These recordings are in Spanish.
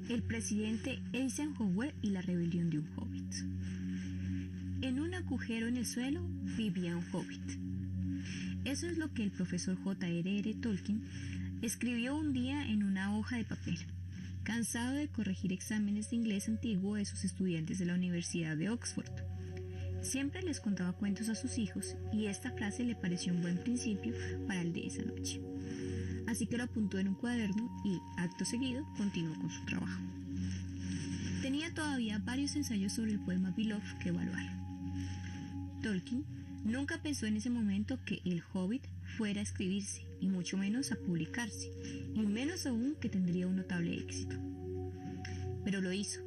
El presidente Eisenhower y la rebelión de un hobbit. En un agujero en el suelo vivía un hobbit. Eso es lo que el profesor J.R.R. Tolkien escribió un día en una hoja de papel, cansado de corregir exámenes de inglés antiguo de sus estudiantes de la Universidad de Oxford. Siempre les contaba cuentos a sus hijos y esta frase le pareció un buen principio para el de esa noche. Así que lo apuntó en un cuaderno y, acto seguido, continuó con su trabajo. Tenía todavía varios ensayos sobre el poema Beloved que evaluar. Tolkien nunca pensó en ese momento que El Hobbit fuera a escribirse, y mucho menos a publicarse, y menos aún que tendría un notable éxito. Pero lo hizo,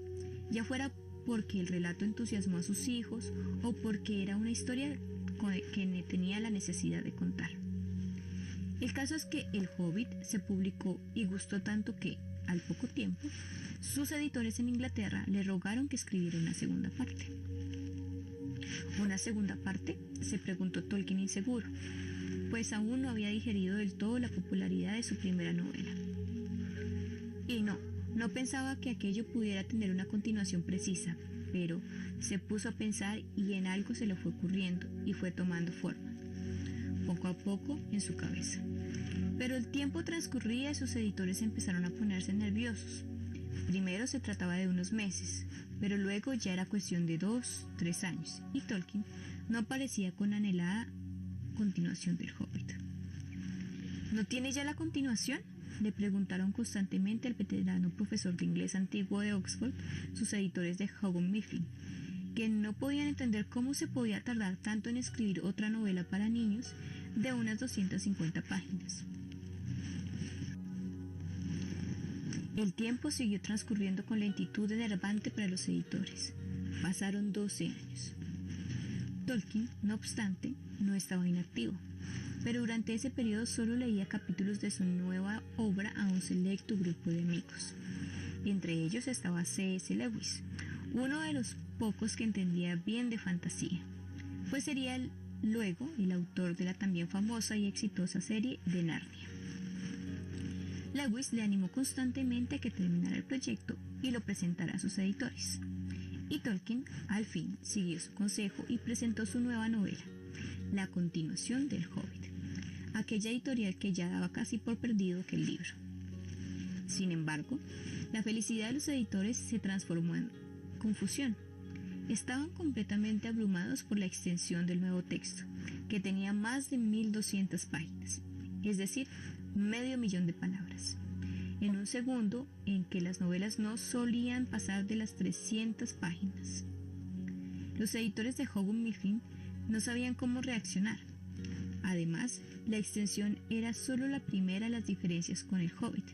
ya fuera porque el relato entusiasmó a sus hijos o porque era una historia que tenía la necesidad de contar. El caso es que El Hobbit se publicó y gustó tanto que, al poco tiempo, sus editores en Inglaterra le rogaron que escribiera una segunda parte. ¿Una segunda parte?, se preguntó Tolkien inseguro, pues aún no había digerido del todo la popularidad de su primera novela. Y no pensaba que aquello pudiera tener una continuación precisa, pero se puso a pensar y en algo se le fue ocurriendo y fue tomando forma, poco a poco en su cabeza. Pero el tiempo transcurría y sus editores empezaron a ponerse nerviosos. Primero se trataba de unos meses, pero luego ya era cuestión de 2, 3 años, y Tolkien no aparecía con la anhelada continuación del Hobbit. ¿No tiene ya la continuación?, le preguntaron constantemente al veterano profesor de inglés antiguo de Oxford, sus editores de Houghton Mifflin, que no podían entender cómo se podía tardar tanto en escribir otra novela para niños de unas 250 páginas. El tiempo siguió transcurriendo con lentitud enervante para los editores. Pasaron 12 años. Tolkien, no obstante, no estaba inactivo, pero durante ese periodo solo leía capítulos de su nueva obra a un selecto grupo de amigos. Entre ellos estaba C.S. Lewis, uno de los pocos que entendía bien de fantasía, pues sería luego el autor de la también famosa y exitosa serie de Narnia. Lewis le animó constantemente a que terminara el proyecto y lo presentara a sus editores. Y Tolkien, al fin, siguió su consejo y presentó su nueva novela, la continuación del Hobbit, aquella editorial que ya daba casi por perdido aquel libro. Sin embargo, la felicidad de los editores se transformó en confusión. Estaban completamente abrumados por la extensión del nuevo texto, que tenía más de 1200 páginas, es decir, 500.000 de palabras, en un segundo en que las novelas no solían pasar de las 300 páginas. Los editores de Houghton Mifflin no sabían cómo reaccionar. Además, la extensión era solo la primera de las diferencias con El Hobbit.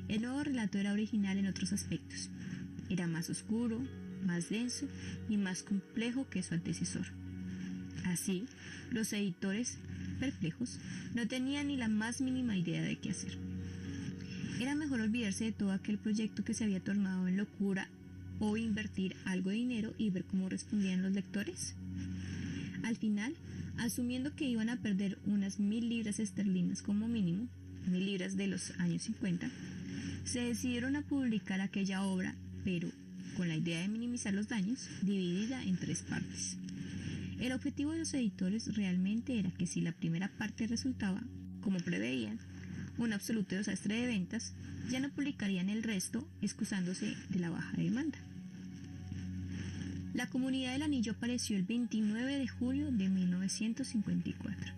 El nuevo relato era original en otros aspectos. Era más oscuro, más denso y más complejo que su antecesor. Así, los editores, perplejos, no tenían ni la más mínima idea de qué hacer. Era mejor olvidarse de todo aquel proyecto que se había tornado en locura o invertir algo de dinero y ver cómo respondían los lectores. Al final, asumiendo que iban a perder unas 1000 libras esterlinas como mínimo, 1000 libras de los años 50, se decidieron a publicar aquella obra, pero con la idea de minimizar los daños, dividida en 3 partes. El objetivo de los editores realmente era que si la primera parte resultaba, como preveían, un absoluto desastre de ventas, ya no publicarían el resto, excusándose de la baja demanda. La Comunidad del Anillo apareció el 29 de julio de 1954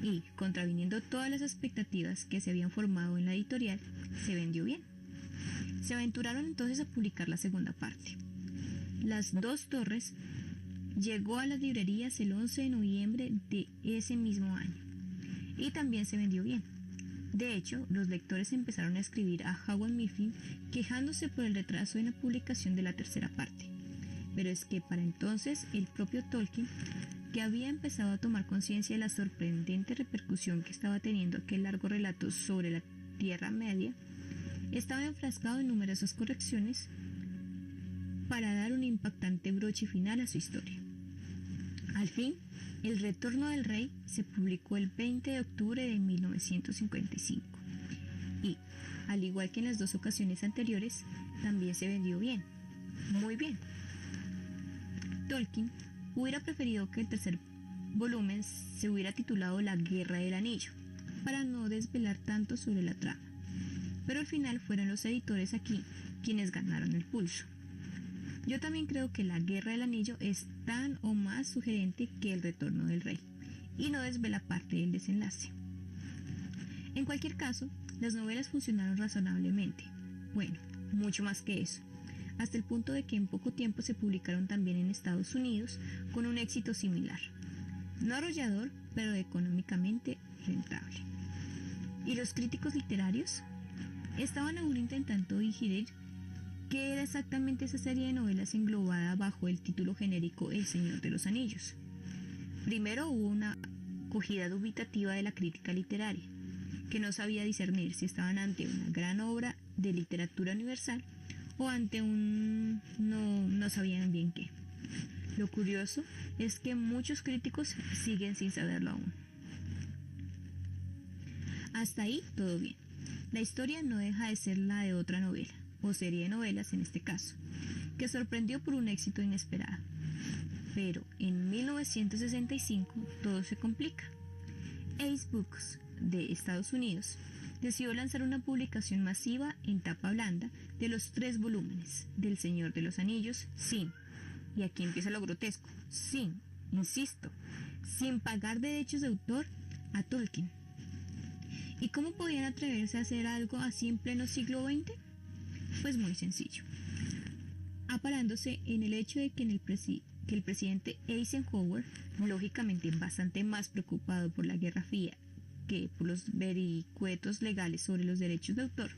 y, contraviniendo todas las expectativas que se habían formado en la editorial, se vendió bien. Se aventuraron entonces a publicar la segunda parte. Las 2 torres llegó a las librerías el 11 de noviembre de ese mismo año y también se vendió bien. De hecho, los lectores empezaron a escribir a Houghton Mifflin quejándose por el retraso en la publicación de la tercera parte. Pero es que para entonces el propio Tolkien, que había empezado a tomar conciencia de la sorprendente repercusión que estaba teniendo aquel largo relato sobre la Tierra Media, estaba enfrascado en numerosas correcciones para dar un impactante broche final a su historia. Al fin, El Retorno del Rey se publicó el 20 de octubre de 1955 y, al igual que en las dos ocasiones anteriores, también se vendió bien, muy bien. Tolkien hubiera preferido que el tercer volumen se hubiera titulado La Guerra del Anillo, para no desvelar tanto sobre la trama, pero al final fueron los editores aquí quienes ganaron el pulso. Yo también creo que La Guerra del Anillo es tan o más sugerente que El Retorno del Rey, y no desvela parte del desenlace. En cualquier caso, las novelas funcionaron razonablemente, bueno, mucho más que eso, hasta el punto de que en poco tiempo se publicaron también en Estados Unidos con un éxito similar. No arrollador, pero económicamente rentable. ¿Y los críticos literarios? Estaban aún intentando digerir qué era exactamente esa serie de novelas englobada bajo el título genérico El Señor de los Anillos. Primero hubo una acogida dubitativa de la crítica literaria, que no sabía discernir si estaban ante una gran obra de literatura universal o ante un no sabían bien qué. Lo curioso es que muchos críticos siguen sin saberlo aún. Hasta ahí todo bien. La historia no deja de ser la de otra novela, o serie de novelas en este caso, que sorprendió por un éxito inesperado. Pero en 1965 todo se complica. Ace Books de Estados Unidos decidió lanzar una publicación masiva en tapa blanda de los 3 volúmenes del Señor de los Anillos sin, y aquí empieza lo grotesco, sin pagar derechos de autor a Tolkien. ¿Y cómo podían atreverse a hacer algo así en pleno siglo XX? Pues muy sencillo, aparándose en el hecho de que el presidente Eisenhower, lógicamente bastante más preocupado por la Guerra Fría que por los vericuetos legales sobre los derechos de autor,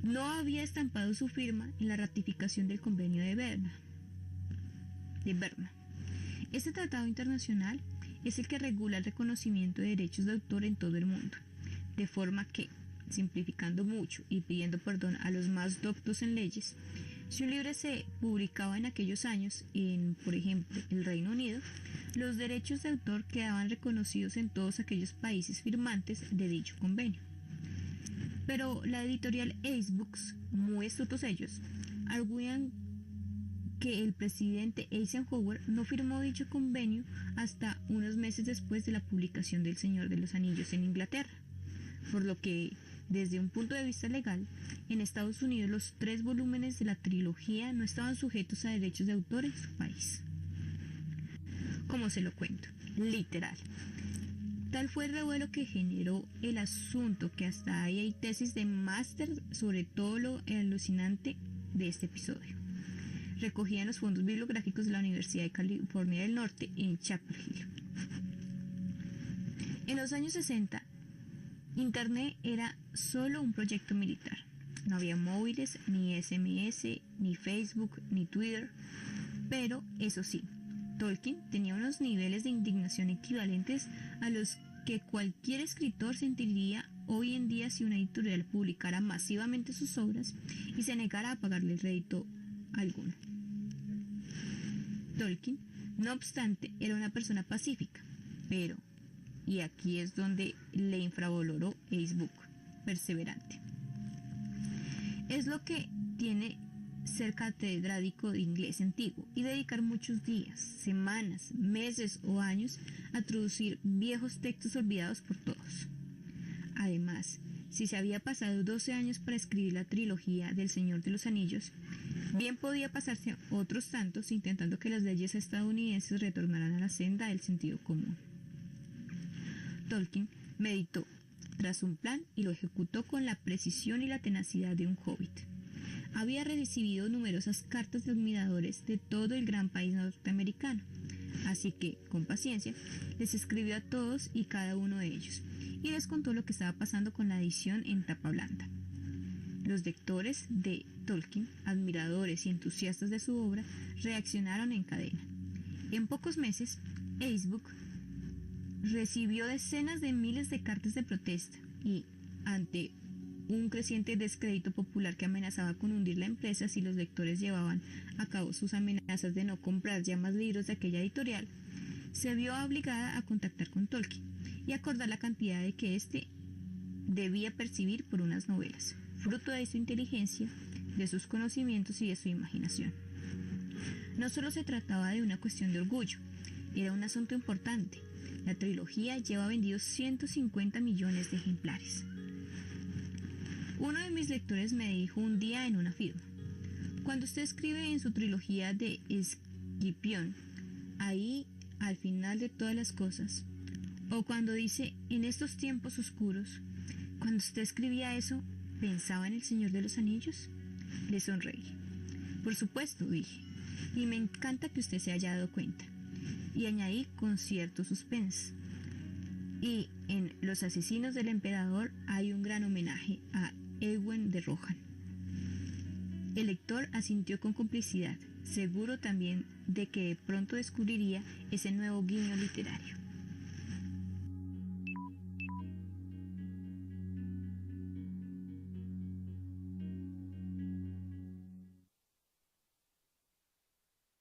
no había estampado su firma en la ratificación del convenio de Berna. Este tratado internacional es el que regula el reconocimiento de derechos de autor en todo el mundo, de forma que, simplificando mucho y pidiendo perdón a los más doctos en leyes, si un libro se publicaba en aquellos años en, por ejemplo, el Reino Unido, los derechos de autor quedaban reconocidos en todos aquellos países firmantes de dicho convenio. Pero la editorial Ace Books, muy astutos ellos, arguían que el presidente Eisenhower no firmó dicho convenio hasta unos meses después de la publicación del Señor de los Anillos en Inglaterra, por lo que, desde un punto de vista legal, en Estados Unidos los 3 volúmenes de la trilogía no estaban sujetos a derechos de autor en su país. Como se lo cuento, literal. Tal fue el revuelo que generó el asunto que hasta ahí hay tesis de máster sobre todo lo alucinante de este episodio, recogida en los fondos bibliográficos de la Universidad de California del Norte en Chapel Hill. En los años 60, Internet era solo un proyecto militar. No había móviles, ni SMS, ni Facebook, ni Twitter. Pero, eso sí, Tolkien tenía unos niveles de indignación equivalentes a los que cualquier escritor sentiría hoy en día si una editorial publicara masivamente sus obras y se negara a pagarle rédito alguno. Tolkien, no obstante, era una persona pacífica, pero, y aquí es donde le infravaloró Ace Book, perseverante. Es lo que tiene ser catedrático de inglés antiguo y dedicar muchos días, semanas, meses o años a traducir viejos textos olvidados por todos. Además, si se había pasado 12 años para escribir la trilogía del Señor de los Anillos, bien podía pasarse otros tantos intentando que las leyes estadounidenses retornaran a la senda del sentido común. Tolkien meditó, tras un plan y lo ejecutó con la precisión y la tenacidad de un hobbit. Había recibido numerosas cartas de admiradores de todo el gran país norteamericano, así que, con paciencia, les escribió a todos y cada uno de ellos, y les contó lo que estaba pasando con la edición en tapa blanda. Los lectores de Tolkien, admiradores y entusiastas de su obra, reaccionaron en cadena. En pocos meses, Ace Book recibió decenas de miles de cartas de protesta y, ante un creciente descrédito popular que amenazaba con hundir la empresa si los lectores llevaban a cabo sus amenazas de no comprar ya más libros de aquella editorial, se vio obligada a contactar con Tolkien y acordar la cantidad de que éste debía percibir por unas novelas, fruto de su inteligencia, de sus conocimientos y de su imaginación. No solo se trataba de una cuestión de orgullo, era un asunto importante. La trilogía lleva vendidos 150 millones de ejemplares. Uno de mis lectores me dijo un día en una firma: cuando usted escribe en su trilogía de Escipión, ahí, al final de todas las cosas, o cuando dice en estos tiempos oscuros, cuando usted escribía eso, ¿pensaba en el Señor de los Anillos? Le sonreí. Por supuesto, dije, y me encanta que usted se haya dado cuenta. Y añadí con cierto suspense: y en Los asesinos del emperador hay un gran homenaje a Ewen de Rohan. El lector asintió con complicidad, seguro también de que pronto descubriría ese nuevo guiño literario.